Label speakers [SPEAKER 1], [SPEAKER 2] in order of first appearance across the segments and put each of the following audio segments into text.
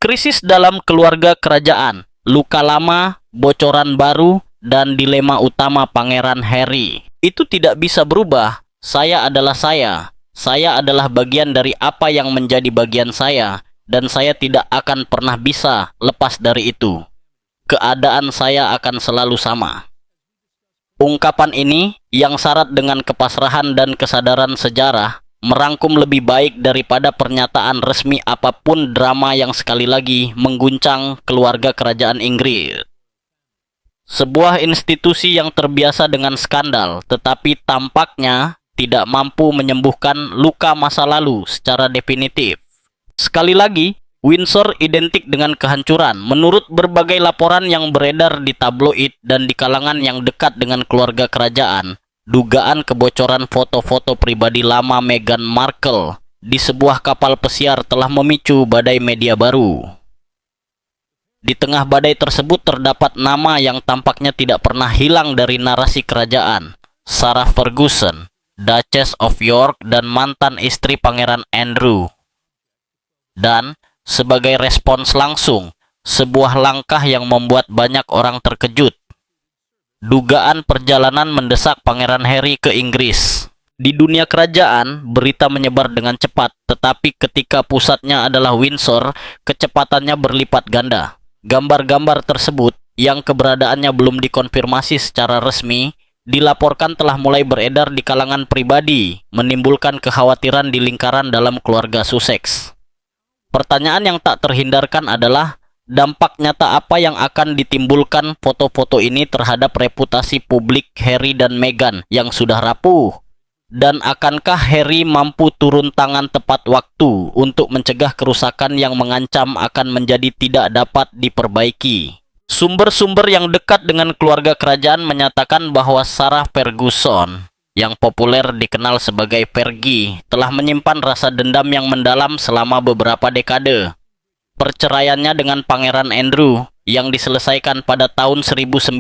[SPEAKER 1] Krisis dalam keluarga kerajaan, luka lama, bocoran baru, dan dilema utama Pangeran Harry. Itu tidak bisa berubah. Saya adalah saya. Saya adalah bagian dari apa yang menjadi bagian saya, dan saya tidak akan pernah bisa lepas dari itu. Keadaan saya akan selalu sama. Ungkapan ini, yang syarat dengan kepasrahan dan kesadaran sejarah, merangkum lebih baik daripada pernyataan resmi apapun drama yang sekali lagi mengguncang keluarga kerajaan Inggris. Sebuah institusi yang terbiasa dengan skandal, tetapi tampaknya tidak mampu menyembuhkan luka masa lalu secara definitif. Sekali lagi, Windsor identik dengan kehancuran. Menurut berbagai laporan yang beredar di tabloid dan di kalangan yang dekat dengan keluarga kerajaan, dugaan kebocoran foto-foto pribadi lama Meghan Markle di sebuah kapal pesiar telah memicu badai media baru. Di tengah badai tersebut terdapat nama yang tampaknya tidak pernah hilang dari narasi kerajaan, Sarah Ferguson, Duchess of York dan mantan istri Pangeran Andrew. Dan, sebagai respons langsung, sebuah langkah yang membuat banyak orang terkejut. Dugaan perjalanan mendesak Pangeran Harry ke Inggris. Di dunia kerajaan, berita menyebar dengan cepat, tetapi ketika pusatnya adalah Windsor, kecepatannya berlipat ganda. Gambar-gambar tersebut, yang keberadaannya belum dikonfirmasi secara resmi, dilaporkan telah mulai beredar di kalangan pribadi, menimbulkan kekhawatiran di lingkaran dalam keluarga Sussex. Pertanyaan yang tak terhindarkan adalah, dampak nyata apa yang akan ditimbulkan foto-foto ini terhadap reputasi publik Harry dan Meghan yang sudah rapuh? Dan akankah Harry mampu turun tangan tepat waktu untuk mencegah kerusakan yang mengancam akan menjadi tidak dapat diperbaiki? Sumber-sumber yang dekat dengan keluarga kerajaan menyatakan bahwa Sarah Ferguson, yang populer dikenal sebagai Fergie, telah menyimpan rasa dendam yang mendalam selama beberapa dekade. Perceraiannya dengan Pangeran Andrew, yang diselesaikan pada tahun 1996,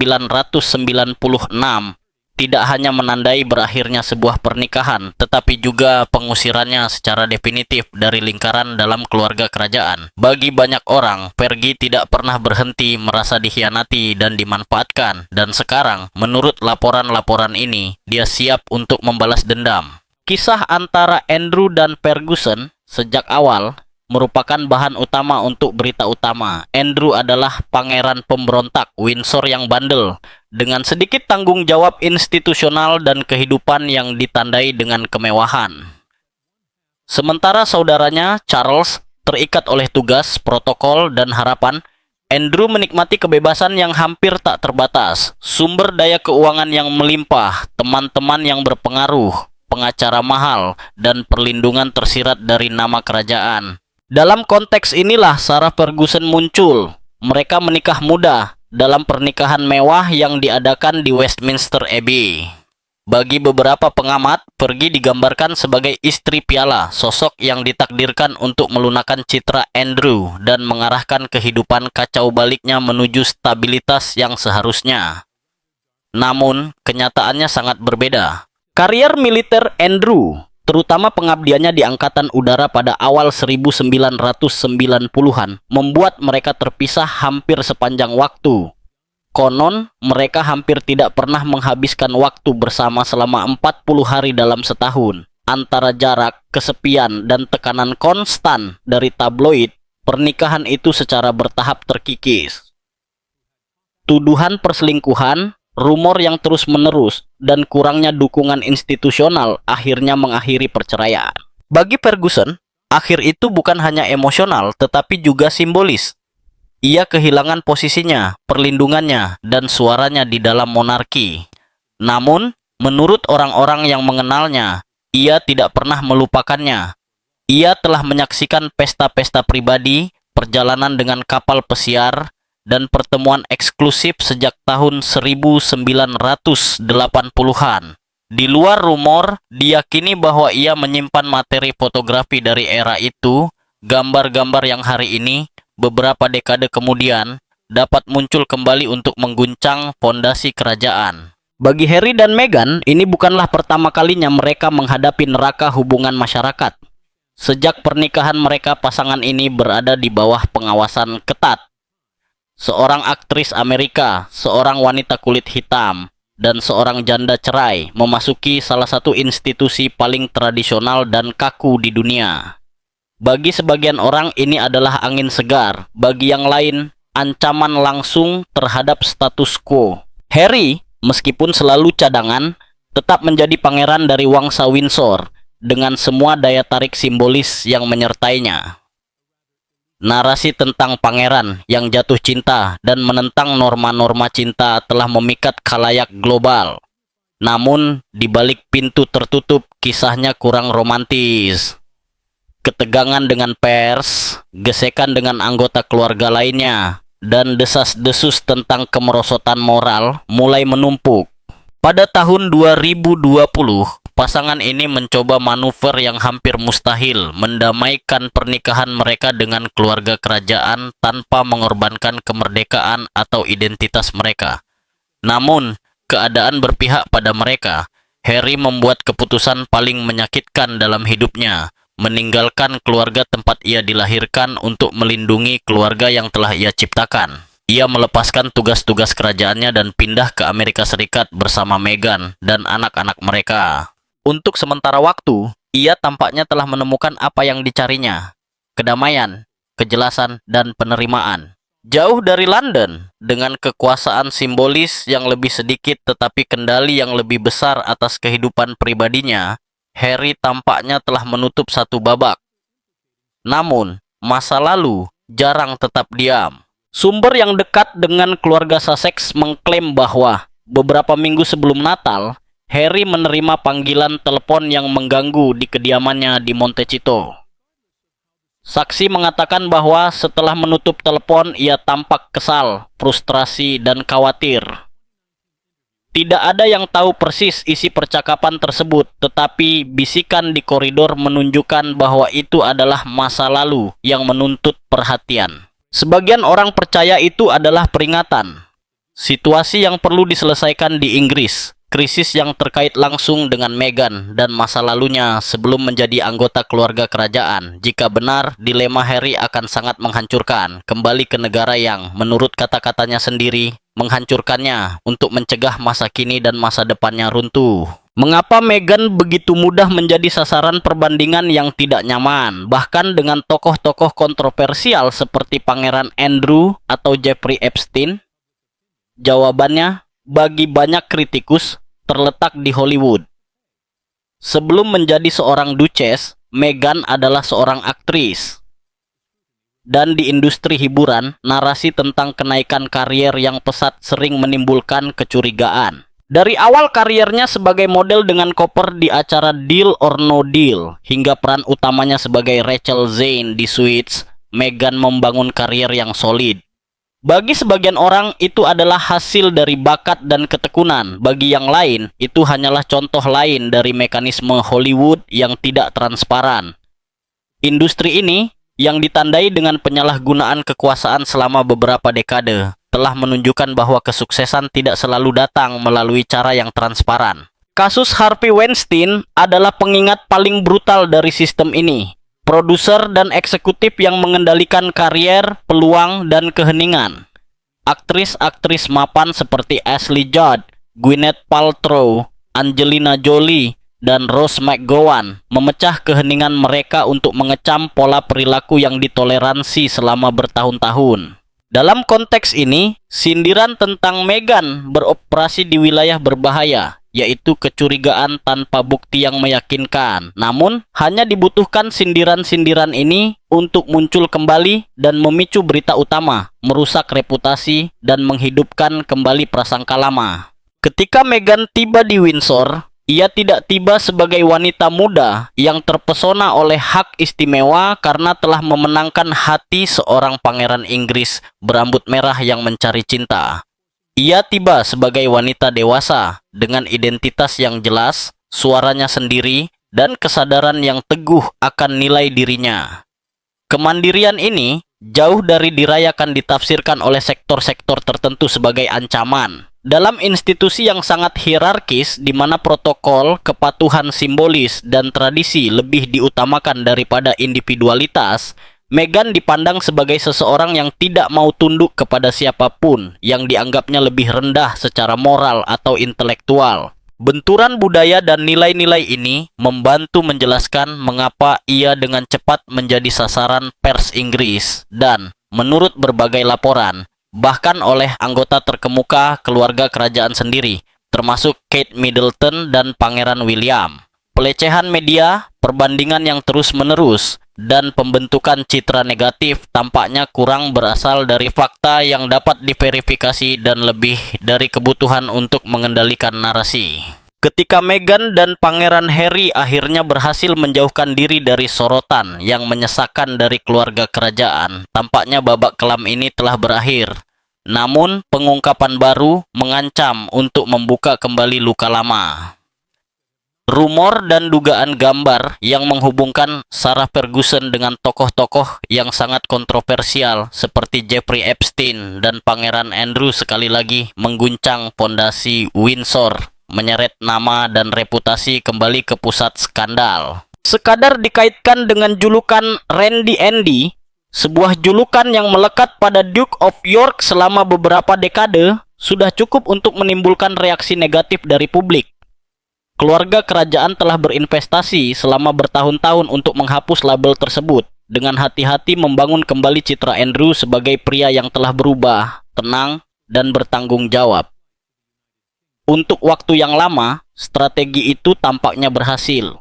[SPEAKER 1] tidak hanya menandai berakhirnya sebuah pernikahan, tetapi juga pengusirannya secara definitif dari lingkaran dalam keluarga kerajaan. Bagi banyak orang, Fergie tidak pernah berhenti merasa dikhianati dan dimanfaatkan, dan sekarang, menurut laporan-laporan ini, dia siap untuk membalas dendam. Kisah antara Andrew dan Ferguson sejak awal merupakan bahan utama untuk berita utama. Andrew adalah pangeran pemberontak Windsor yang bandel, dengan sedikit tanggung jawab institusional dan kehidupan yang ditandai dengan kemewahan. Sementara saudaranya, Charles, terikat oleh tugas, protokol, dan harapan, Andrew menikmati kebebasan yang hampir tak terbatas, sumber daya keuangan yang melimpah, teman-teman yang berpengaruh, pengacara mahal, dan perlindungan tersirat dari nama kerajaan. Dalam konteks inilah Sarah Ferguson muncul. Mereka menikah muda dalam pernikahan mewah yang diadakan di Westminster Abbey. Bagi beberapa pengamat, Fergie digambarkan sebagai istri piala, sosok yang ditakdirkan untuk melunakkan citra Andrew dan mengarahkan kehidupan kacau baliknya menuju stabilitas yang seharusnya. Namun, kenyataannya sangat berbeda. Karier militer Andrew, terutama pengabdiannya di Angkatan Udara pada awal 1990-an, membuat mereka terpisah hampir sepanjang waktu. Konon, mereka hampir tidak pernah menghabiskan waktu bersama selama 40 hari dalam setahun. Antara jarak, kesepian, dan tekanan konstan dari tabloid, pernikahan itu secara bertahap terkikis. Tuduhan perselingkuhan, rumor yang terus-menerus, dan kurangnya dukungan institusional akhirnya mengakhiri perceraian. Bagi Ferguson, akhir itu bukan hanya emosional tetapi juga simbolis. Ia kehilangan posisinya, perlindungannya, dan suaranya di dalam monarki. Namun, menurut orang-orang yang mengenalnya, ia tidak pernah melupakannya. Ia telah menyaksikan pesta-pesta pribadi, perjalanan dengan kapal pesiar, dan pertemuan eksklusif sejak tahun 1980-an. Di luar rumor, diyakini bahwa ia menyimpan materi fotografi dari era itu, gambar-gambar yang hari ini, beberapa dekade kemudian, dapat muncul kembali untuk mengguncang fondasi kerajaan. Bagi Harry dan Meghan, ini bukanlah pertama kalinya mereka menghadapi neraka hubungan masyarakat. Sejak pernikahan mereka, pasangan ini berada di bawah pengawasan ketat. Seorang aktris Amerika, seorang wanita kulit hitam, dan seorang janda cerai memasuki salah satu institusi paling tradisional dan kaku di dunia. Bagi sebagian orang ini adalah angin segar, bagi yang lain ancaman langsung terhadap status quo. Harry, meskipun selalu cadangan, tetap menjadi pangeran dari Wangsa Windsor dengan semua daya tarik simbolis yang menyertainya. Narasi tentang pangeran yang jatuh cinta dan menentang norma-norma cinta telah memikat khalayak global. Namun, di balik pintu tertutup, kisahnya kurang romantis. Ketegangan dengan pers, gesekan dengan anggota keluarga lainnya, dan desas-desus tentang kemerosotan moral mulai menumpuk. Pada tahun 2020, pasangan ini mencoba manuver yang hampir mustahil, mendamaikan pernikahan mereka dengan keluarga kerajaan tanpa mengorbankan kemerdekaan atau identitas mereka. Namun, keadaan berpihak pada mereka. Harry membuat keputusan paling menyakitkan dalam hidupnya, meninggalkan keluarga tempat ia dilahirkan untuk melindungi keluarga yang telah ia ciptakan. Ia melepaskan tugas-tugas kerajaannya dan pindah ke Amerika Serikat bersama Meghan dan anak-anak mereka. Untuk sementara waktu, ia tampaknya telah menemukan apa yang dicarinya: kedamaian, kejelasan, dan penerimaan. Jauh dari London, dengan kekuasaan simbolis yang lebih sedikit tetapi kendali yang lebih besar atas kehidupan pribadinya, Harry tampaknya telah menutup satu babak. Namun, masa lalu jarang tetap diam. Sumber yang dekat dengan keluarga Sussex mengklaim bahwa beberapa minggu sebelum Natal, Harry menerima panggilan telepon yang mengganggu di kediamannya di Montecito. Saksi mengatakan bahwa setelah menutup telepon, ia tampak kesal, frustrasi, dan khawatir. Tidak ada yang tahu persis isi percakapan tersebut, tetapi bisikan di koridor menunjukkan bahwa itu adalah masa lalu yang menuntut perhatian. Sebagian orang percaya itu adalah peringatan. Situasi yang perlu diselesaikan di Inggris, krisis yang terkait langsung dengan Meghan dan masa lalunya sebelum menjadi anggota keluarga kerajaan. Jika benar, dilema Harry akan sangat menghancurkan, kembali ke negara yang, menurut kata-katanya sendiri, menghancurkannya untuk mencegah masa kini dan masa depannya runtuh. Mengapa Meghan begitu mudah menjadi sasaran perbandingan yang tidak nyaman, bahkan dengan tokoh-tokoh kontroversial seperti Pangeran Andrew atau Jeffrey Epstein? Jawabannya, bagi banyak kritikus, terletak di Hollywood. Sebelum menjadi seorang duchess, Meghan adalah seorang aktris. Dan di industri hiburan, narasi tentang kenaikan karier yang pesat sering menimbulkan kecurigaan. Dari awal kariernya sebagai model dengan koper di acara Deal or No Deal, hingga peran utamanya sebagai Rachel Zane di Suits, Meghan membangun karier yang solid. Bagi sebagian orang, itu adalah hasil dari bakat dan ketekunan. Bagi yang lain, itu hanyalah contoh lain dari mekanisme Hollywood yang tidak transparan. Industri ini, yang ditandai dengan penyalahgunaan kekuasaan selama beberapa dekade, telah menunjukkan bahwa kesuksesan tidak selalu datang melalui cara yang transparan. Kasus Harvey Weinstein adalah pengingat paling brutal dari sistem ini. Produser dan eksekutif yang mengendalikan karier, peluang, dan keheningan. Aktris-aktris mapan seperti Ashley Judd, Gwyneth Paltrow, Angelina Jolie, dan Rose McGowan memecah keheningan mereka untuk mengecam pola perilaku yang ditoleransi selama bertahun-tahun. Dalam konteks ini, sindiran tentang Meghan beroperasi di wilayah berbahaya, yaitu kecurigaan tanpa bukti yang meyakinkan. Namun, hanya dibutuhkan sindiran-sindiran ini untuk muncul kembali dan memicu berita utama, merusak reputasi, dan menghidupkan kembali prasangka lama. Ketika Meghan tiba di Windsor, ia tidak tiba sebagai wanita muda yang terpesona oleh hak istimewa karena telah memenangkan hati seorang pangeran Inggris berambut merah yang mencari cinta. Ia tiba sebagai wanita dewasa dengan identitas yang jelas, suaranya sendiri, dan kesadaran yang teguh akan nilai dirinya. Kemandirian ini jauh dari dirayakan ditafsirkan oleh sektor-sektor tertentu sebagai ancaman. Dalam institusi yang sangat hierarkis di mana protokol, kepatuhan simbolis, dan tradisi lebih diutamakan daripada individualitas, Meghan dipandang sebagai seseorang yang tidak mau tunduk kepada siapapun yang dianggapnya lebih rendah secara moral atau intelektual. Benturan budaya dan nilai-nilai ini membantu menjelaskan mengapa ia dengan cepat menjadi sasaran pers Inggris dan, menurut berbagai laporan, bahkan oleh anggota terkemuka keluarga kerajaan sendiri, termasuk Kate Middleton dan Pangeran William. Pelecehan media, perbandingan yang terus-menerus, dan pembentukan citra negatif tampaknya kurang berasal dari fakta yang dapat diverifikasi dan lebih dari kebutuhan untuk mengendalikan narasi. Ketika Meghan dan Pangeran Harry akhirnya berhasil menjauhkan diri dari sorotan yang menyesakan dari keluarga kerajaan, tampaknya babak kelam ini telah berakhir. Namun, pengungkapan baru mengancam untuk membuka kembali luka lama. Rumor dan dugaan gambar yang menghubungkan Sarah Ferguson dengan tokoh-tokoh yang sangat kontroversial seperti Jeffrey Epstein dan Pangeran Andrew sekali lagi mengguncang fondasi Windsor, menyeret nama dan reputasi kembali ke pusat skandal. Sekadar dikaitkan dengan julukan Randy Andy, sebuah julukan yang melekat pada Duke of York selama beberapa dekade, sudah cukup untuk menimbulkan reaksi negatif dari publik. Keluarga kerajaan telah berinvestasi selama bertahun-tahun untuk menghapus label tersebut, dengan hati-hati membangun kembali citra Andrew sebagai pria yang telah berubah, tenang, dan bertanggung jawab. Untuk waktu yang lama, strategi itu tampaknya berhasil.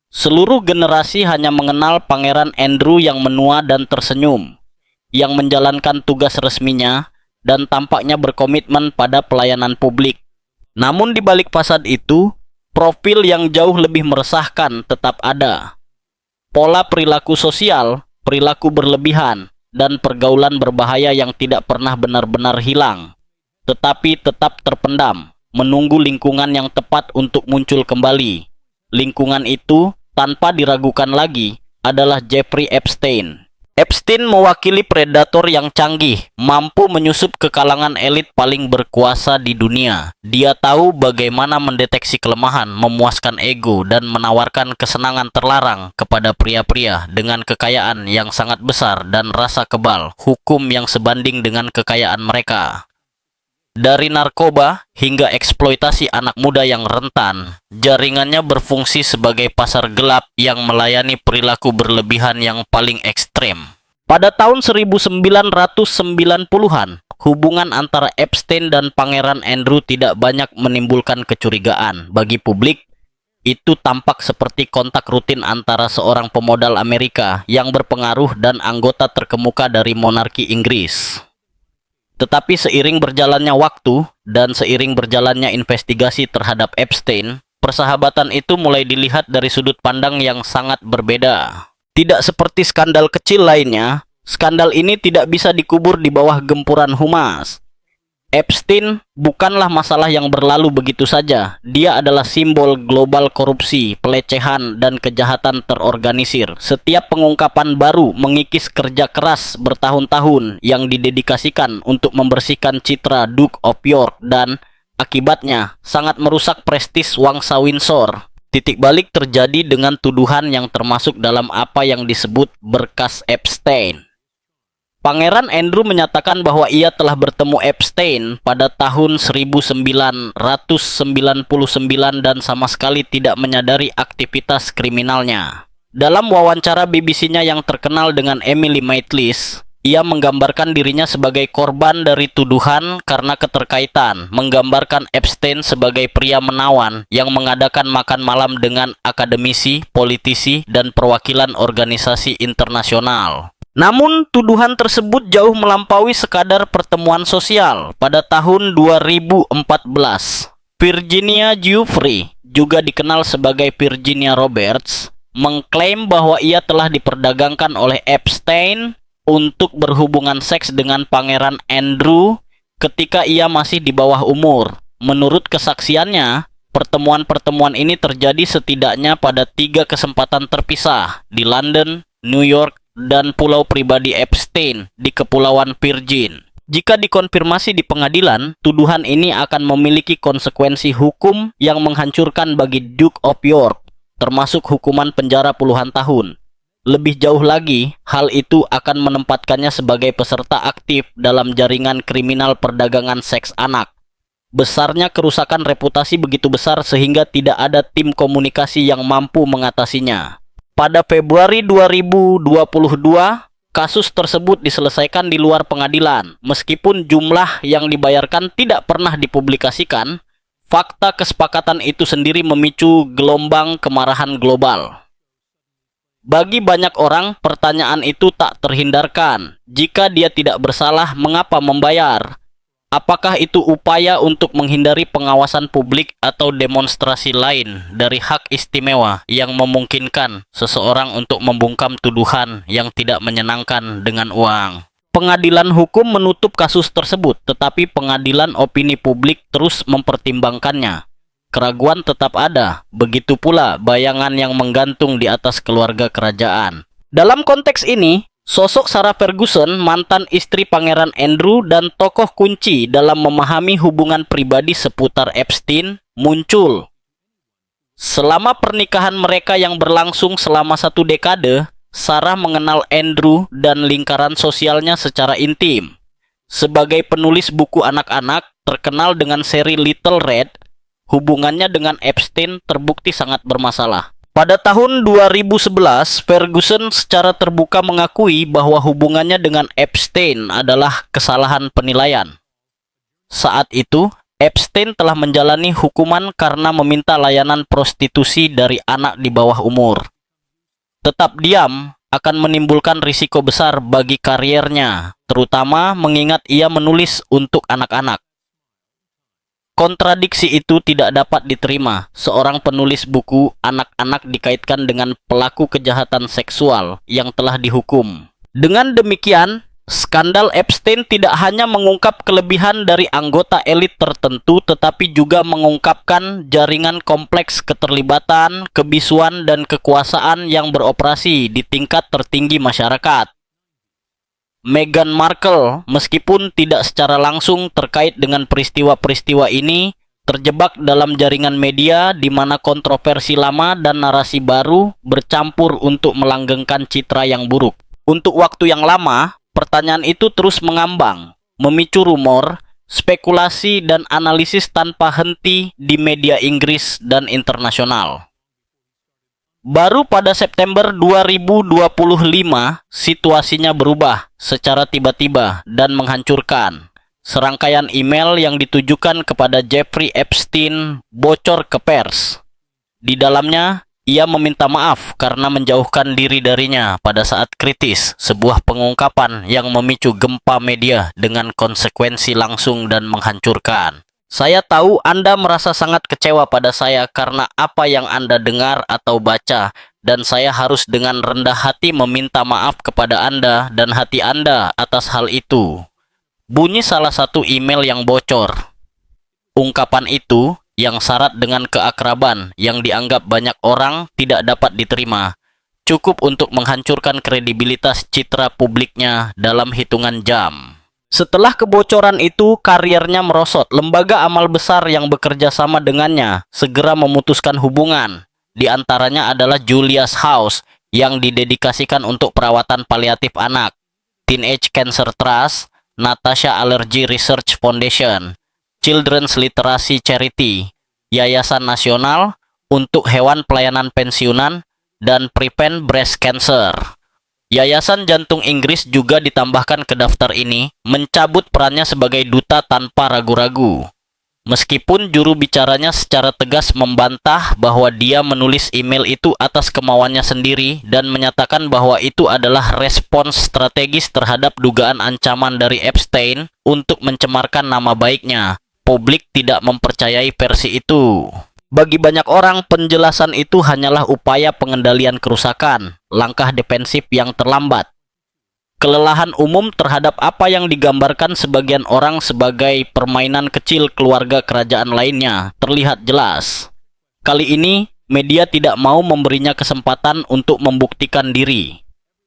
[SPEAKER 1] Seluruh generasi hanya mengenal Pangeran Andrew yang menua dan tersenyum, yang menjalankan tugas resminya dan tampaknya berkomitmen pada pelayanan publik. Namun di balik fasad itu, profil yang jauh lebih meresahkan tetap ada. Pola perilaku sosial, perilaku berlebihan, dan pergaulan berbahaya yang tidak pernah benar-benar hilang, tetapi tetap terpendam, menunggu lingkungan yang tepat untuk muncul kembali. Lingkungan itu, tanpa diragukan lagi, adalah Jeffrey Epstein. Epstein mewakili predator yang canggih, mampu menyusup ke kalangan elit paling berkuasa di dunia. Dia tahu bagaimana mendeteksi kelemahan, memuaskan ego, dan menawarkan kesenangan terlarang kepada pria-pria dengan kekayaan yang sangat besar dan rasa kebal, hukum yang sebanding dengan kekayaan mereka. Dari narkoba hingga eksploitasi anak muda yang rentan, jaringannya berfungsi sebagai pasar gelap yang melayani perilaku berlebihan yang paling ekstrem. Pada tahun 1990-an, hubungan antara Epstein dan Pangeran Andrew tidak banyak menimbulkan kecurigaan. Bagi publik, itu tampak seperti kontak rutin antara seorang pemodal Amerika yang berpengaruh dan anggota terkemuka dari monarki Inggris. Tetapi seiring berjalannya waktu dan seiring berjalannya investigasi terhadap Epstein, persahabatan itu mulai dilihat dari sudut pandang yang sangat berbeda. Tidak seperti skandal kecil lainnya, skandal ini tidak bisa dikubur di bawah gempuran humas. Epstein bukanlah masalah yang berlalu begitu saja. Dia adalah simbol global korupsi, pelecehan, dan kejahatan terorganisir. Setiap pengungkapan baru mengikis kerja keras bertahun-tahun yang didedikasikan untuk membersihkan citra Duke of York dan akibatnya sangat merusak prestis Wangsa Windsor. Titik balik terjadi dengan tuduhan yang termasuk dalam apa yang disebut berkas Epstein. Pangeran Andrew menyatakan bahwa ia telah bertemu Epstein pada tahun 1999 dan sama sekali tidak menyadari aktivitas kriminalnya. Dalam wawancara BBC-nya yang terkenal dengan Emily Maitlis, ia menggambarkan dirinya sebagai korban dari tuduhan karena keterkaitan, menggambarkan Epstein sebagai pria menawan yang mengadakan makan malam dengan akademisi, politisi, dan perwakilan organisasi internasional. Namun, tuduhan tersebut jauh melampaui sekadar pertemuan sosial. Pada tahun 2014, Virginia Giuffre, juga dikenal sebagai Virginia Roberts, mengklaim bahwa ia telah diperdagangkan oleh Epstein untuk berhubungan seks dengan Pangeran Andrew ketika ia masih di bawah umur. Menurut kesaksiannya, pertemuan-pertemuan ini terjadi setidaknya pada 3 kesempatan terpisah di London, New York, dan pulau pribadi Epstein di Kepulauan Virgin. Jika dikonfirmasi di pengadilan, tuduhan ini akan memiliki konsekuensi hukum yang menghancurkan bagi Duke of York, termasuk hukuman penjara puluhan tahun. Lebih jauh lagi, hal itu akan menempatkannya sebagai peserta aktif dalam jaringan kriminal perdagangan seks anak. Besarnya kerusakan reputasi begitu besar sehingga tidak ada tim komunikasi yang mampu mengatasinya. Pada Februari 2022, kasus tersebut diselesaikan di luar pengadilan. Meskipun jumlah yang dibayarkan tidak pernah dipublikasikan, fakta kesepakatan itu sendiri memicu gelombang kemarahan global. Bagi banyak orang, pertanyaan itu tak terhindarkan. Jika dia tidak bersalah, mengapa membayar? Apakah itu upaya untuk menghindari pengawasan publik atau demonstrasi lain dari hak istimewa yang memungkinkan seseorang untuk membungkam tuduhan yang tidak menyenangkan dengan uang? Pengadilan hukum menutup kasus tersebut, tetapi pengadilan opini publik terus mempertimbangkannya. Keraguan tetap ada, begitu pula bayangan yang menggantung di atas keluarga kerajaan. Dalam konteks ini, sosok Sarah Ferguson, mantan istri Pangeran Andrew dan tokoh kunci dalam memahami hubungan pribadi seputar Epstein, muncul. Selama pernikahan mereka yang berlangsung selama 1 dekade, Sarah mengenal Andrew dan lingkaran sosialnya secara intim. Sebagai penulis buku anak-anak terkenal dengan seri Little Red, hubungannya dengan Epstein terbukti sangat bermasalah. Pada tahun 2011, Ferguson secara terbuka mengakui bahwa hubungannya dengan Epstein adalah kesalahan penilaian. Saat itu, Epstein telah menjalani hukuman karena meminta layanan prostitusi dari anak di bawah umur. Tetap diam akan menimbulkan risiko besar bagi kariernya, terutama mengingat ia menulis untuk anak-anak. Kontradiksi itu tidak dapat diterima. Seorang penulis buku anak-anak dikaitkan dengan pelaku kejahatan seksual yang telah dihukum. Dengan demikian, skandal Epstein tidak hanya mengungkap kelebihan dari anggota elit tertentu, tetapi juga mengungkapkan jaringan kompleks keterlibatan, kebisuan, dan kekuasaan yang beroperasi di tingkat tertinggi masyarakat. Meghan Markle, meskipun tidak secara langsung terkait dengan peristiwa-peristiwa ini, terjebak dalam jaringan media di mana kontroversi lama dan narasi baru bercampur untuk melanggengkan citra yang buruk. Untuk waktu yang lama, pertanyaan itu terus mengambang, memicu rumor, spekulasi, dan analisis tanpa henti di media Inggris dan internasional. Baru pada September 2025, situasinya berubah secara tiba-tiba dan menghancurkan. Serangkaian email yang ditujukan kepada Jeffrey Epstein bocor ke pers. Di dalamnya, ia meminta maaf karena menjauhkan diri darinya pada saat kritis, sebuah pengungkapan yang memicu gempa media dengan konsekuensi langsung dan menghancurkan. Saya tahu Anda merasa sangat kecewa pada saya karena apa yang Anda dengar atau baca, dan saya harus dengan rendah hati meminta maaf kepada Anda dan hati Anda atas hal itu. Bunyi salah satu email yang bocor. Ungkapan itu, yang syarat dengan keakraban yang dianggap banyak orang tidak dapat diterima, cukup untuk menghancurkan kredibilitas citra publiknya dalam hitungan jam. Setelah kebocoran itu, karirnya merosot. Lembaga amal besar yang bekerja sama dengannya segera memutuskan hubungan. Di antaranya adalah Julia's House yang didedikasikan untuk perawatan paliatif anak, Teenage Cancer Trust, Natasha Allergy Research Foundation, Children's Literacy Charity, Yayasan Nasional untuk Hewan Pelayanan Pensiunan, dan Prevent Breast Cancer. Yayasan Jantung Inggris juga ditambahkan ke daftar ini, mencabut perannya sebagai duta tanpa ragu-ragu. Meskipun juru bicaranya secara tegas membantah bahwa dia menulis email itu atas kemauannya sendiri dan menyatakan bahwa itu adalah respons strategis terhadap dugaan ancaman dari Epstein untuk mencemarkan nama baiknya, publik tidak mempercayai versi itu. Bagi banyak orang, penjelasan itu hanyalah upaya pengendalian kerusakan, langkah defensif yang terlambat. Kelelahan umum terhadap apa yang digambarkan sebagian orang sebagai permainan kecil keluarga kerajaan lainnya terlihat jelas. Kali ini, media tidak mau memberinya kesempatan untuk membuktikan diri.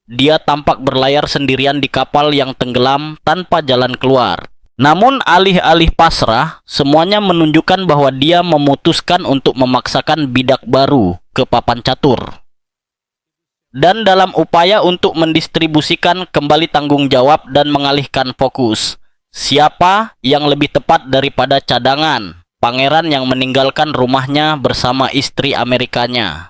[SPEAKER 1] dia tampak berlayar sendirian di kapal yang tenggelam tanpa jalan keluar. Namun alih-alih pasrah, semuanya menunjukkan bahwa dia memutuskan untuk memaksakan bidak baru ke papan catur. Dan dalam upaya untuk mendistribusikan kembali tanggung jawab dan mengalihkan fokus, siapa yang lebih tepat daripada cadangan, pangeran yang meninggalkan rumahnya bersama istri Amerikanya.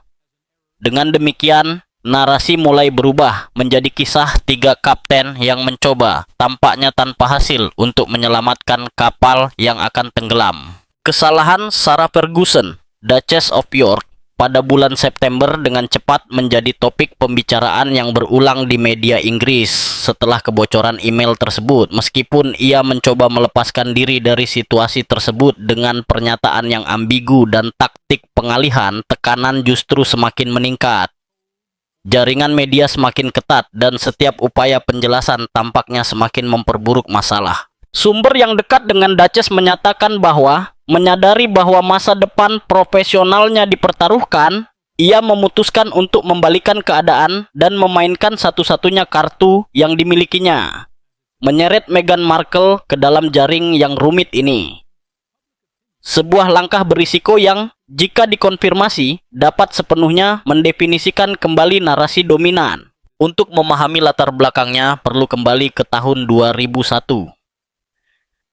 [SPEAKER 1] Dengan demikian, narasi mulai berubah menjadi kisah 3 kapten yang mencoba, tampaknya tanpa hasil, untuk menyelamatkan kapal yang akan tenggelam. Kesalahan Sarah Ferguson, Duchess of York, pada bulan September dengan cepat menjadi topik pembicaraan yang berulang di media Inggris setelah kebocoran email tersebut, meskipun ia mencoba melepaskan diri dari situasi tersebut dengan pernyataan yang ambigu dan taktik pengalihan tekanan justru semakin meningkat. Jaringan media semakin ketat dan setiap upaya penjelasan tampaknya semakin memperburuk masalah. Sumber yang dekat dengan Duchess menyatakan bahwa menyadari bahwa masa depan profesionalnya dipertaruhkan, ia memutuskan untuk membalikan keadaan dan memainkan satu-satunya kartu yang dimilikinya, menyeret Meghan Markle ke dalam jaring yang rumit ini. Sebuah langkah berisiko yang, jika dikonfirmasi, dapat sepenuhnya mendefinisikan kembali narasi dominan. Untuk memahami latar belakangnya, perlu kembali ke tahun 2001.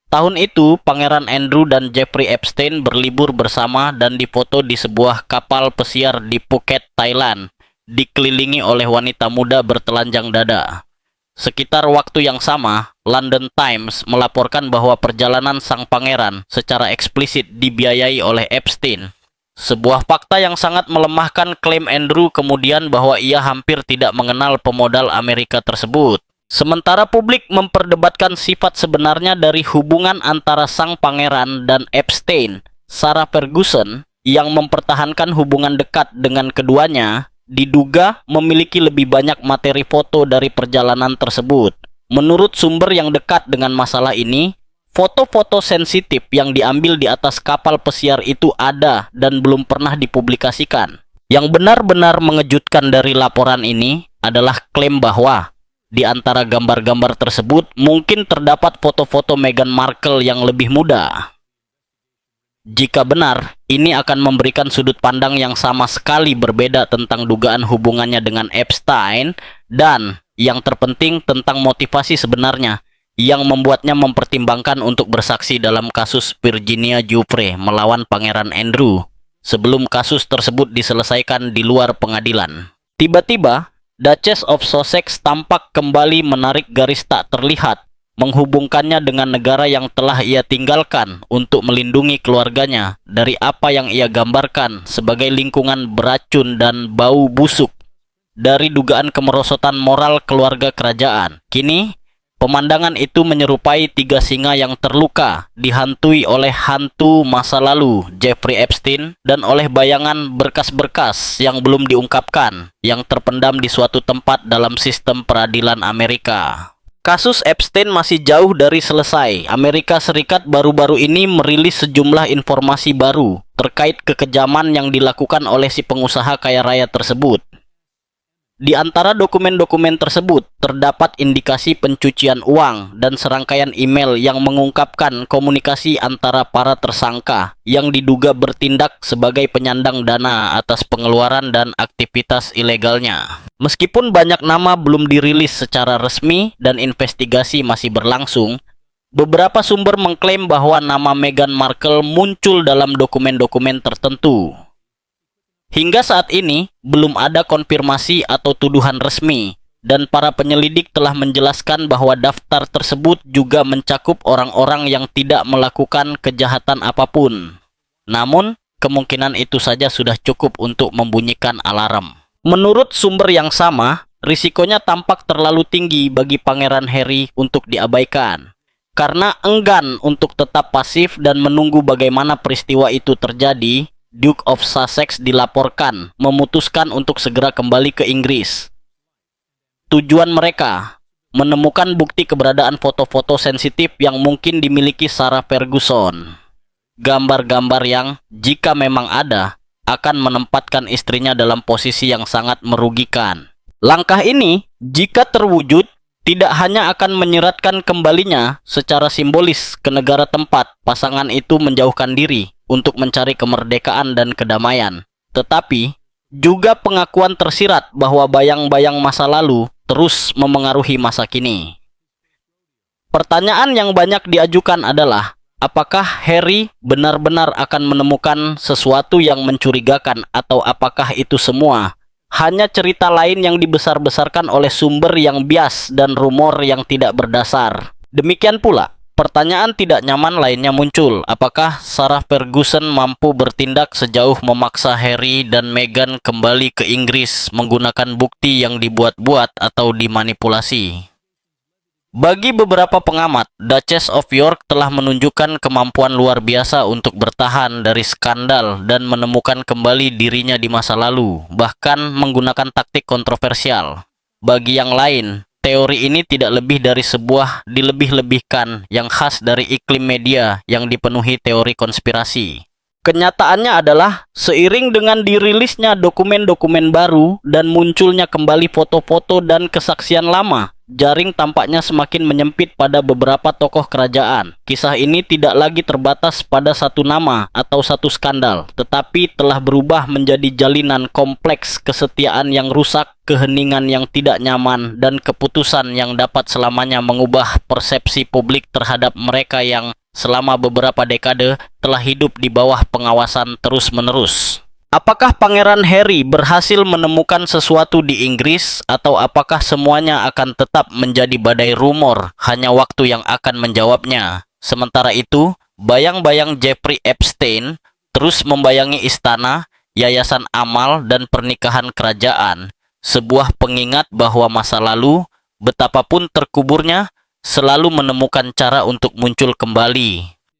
[SPEAKER 1] Tahun itu, Pangeran Andrew dan Jeffrey Epstein berlibur bersama dan difoto di sebuah kapal pesiar di Phuket, Thailand, dikelilingi oleh wanita muda bertelanjang dada. Sekitar waktu yang sama, London Times melaporkan bahwa perjalanan sang pangeran secara eksplisit dibiayai oleh Epstein. Sebuah fakta yang sangat melemahkan klaim Andrew kemudian bahwa ia hampir tidak mengenal pemodal Amerika tersebut. Sementara publik memperdebatkan sifat sebenarnya dari hubungan antara sang pangeran dan Epstein, Sarah Ferguson, yang mempertahankan hubungan dekat dengan keduanya, diduga memiliki lebih banyak materi foto dari perjalanan tersebut. Menurut sumber yang dekat dengan masalah ini, foto-foto sensitif yang diambil di atas kapal pesiar itu ada dan belum pernah dipublikasikan. Yang benar-benar mengejutkan dari laporan ini adalah klaim bahwa di antara gambar-gambar tersebut mungkin terdapat foto-foto Meghan Markle yang lebih muda. Jika benar, ini akan memberikan sudut pandang yang sama sekali berbeda tentang dugaan hubungannya dengan Epstein dan, yang terpenting, tentang motivasi sebenarnya yang membuatnya mempertimbangkan untuk bersaksi dalam kasus Virginia Giuffre melawan Pangeran Andrew sebelum kasus tersebut diselesaikan di luar pengadilan. Tiba-tiba, Duchess of Sussex tampak kembali menarik garis tak terlihat, menghubungkannya dengan negara yang telah ia tinggalkan untuk melindungi keluarganya dari apa yang ia gambarkan sebagai lingkungan beracun dan bau busuk dari dugaan kemerosotan moral keluarga kerajaan. Kini, pemandangan itu menyerupai 3 singa yang terluka, dihantui oleh hantu masa lalu Jeffrey Epstein dan oleh bayangan berkas-berkas yang belum diungkapkan yang terpendam di suatu tempat dalam sistem peradilan Amerika. Kasus Epstein masih jauh dari selesai. Amerika Serikat baru-baru ini merilis sejumlah informasi baru terkait kekejaman yang dilakukan oleh si pengusaha kaya raya tersebut. Di antara dokumen-dokumen tersebut, terdapat indikasi pencucian uang dan serangkaian email yang mengungkapkan komunikasi antara para tersangka yang diduga bertindak sebagai penyandang dana atas pengeluaran dan aktivitas ilegalnya. Meskipun banyak nama belum dirilis secara resmi dan investigasi masih berlangsung, beberapa sumber mengklaim bahwa nama Meghan Markle muncul dalam dokumen-dokumen tertentu. Hingga saat ini, belum ada konfirmasi atau tuduhan resmi, dan para penyelidik telah menjelaskan bahwa daftar tersebut juga mencakup orang-orang yang tidak melakukan kejahatan apapun. Namun, kemungkinan itu saja sudah cukup untuk membunyikan alarm. Menurut sumber yang sama, risikonya tampak terlalu tinggi bagi Pangeran Harry untuk diabaikan. Karena enggan untuk tetap pasif dan menunggu bagaimana peristiwa itu terjadi, Duke of Sussex dilaporkan memutuskan untuk segera kembali ke Inggris. Tujuan mereka menemukan bukti keberadaan foto-foto sensitif yang mungkin dimiliki Sarah Ferguson. Gambar-gambar yang, jika memang ada, akan menempatkan istrinya dalam posisi yang sangat merugikan. Langkah ini, jika terwujud, tidak hanya akan menyeratkan kembalinya secara simbolis ke negara tempat pasangan itu menjauhkan diri untuk mencari kemerdekaan dan kedamaian, tetapi juga pengakuan tersirat bahwa bayang-bayang masa lalu terus memengaruhi masa kini. Pertanyaan yang banyak diajukan adalah, apakah Harry benar-benar akan menemukan sesuatu yang mencurigakan atau apakah itu semua hanya cerita lain yang dibesar-besarkan oleh sumber yang bias dan rumor yang tidak berdasar. Demikian pula, pertanyaan tidak nyaman lainnya muncul. Apakah Sarah Ferguson mampu bertindak sejauh memaksa Harry dan Meghan kembali ke Inggris menggunakan bukti yang dibuat-buat atau dimanipulasi? Bagi beberapa pengamat, Duchess of York telah menunjukkan kemampuan luar biasa untuk bertahan dari skandal dan menemukan kembali dirinya di masa lalu, bahkan menggunakan taktik kontroversial. Bagi yang lain, teori ini tidak lebih dari sebuah dilebih-lebihkan yang khas dari iklim media yang dipenuhi teori konspirasi. Kenyataannya adalah, seiring dengan dirilisnya dokumen-dokumen baru dan munculnya kembali foto-foto dan kesaksian lama, jaring tampaknya semakin menyempit pada beberapa tokoh kerajaan. Kisah ini tidak lagi terbatas pada satu nama atau satu skandal, tetapi telah berubah menjadi jalinan kompleks kesetiaan yang rusak, keheningan yang tidak nyaman, dan keputusan yang dapat selamanya mengubah persepsi publik terhadap mereka yang selama beberapa dekade telah hidup di bawah pengawasan terus-menerus. Apakah Pangeran Harry berhasil menemukan sesuatu di Inggris, atau apakah semuanya akan tetap menjadi badai rumor, hanya waktu yang akan menjawabnya? Sementara itu, bayang-bayang Jeffrey Epstein terus membayangi istana, yayasan amal, dan pernikahan kerajaan, sebuah pengingat bahwa masa lalu, betapapun terkuburnya, selalu menemukan cara untuk muncul kembali.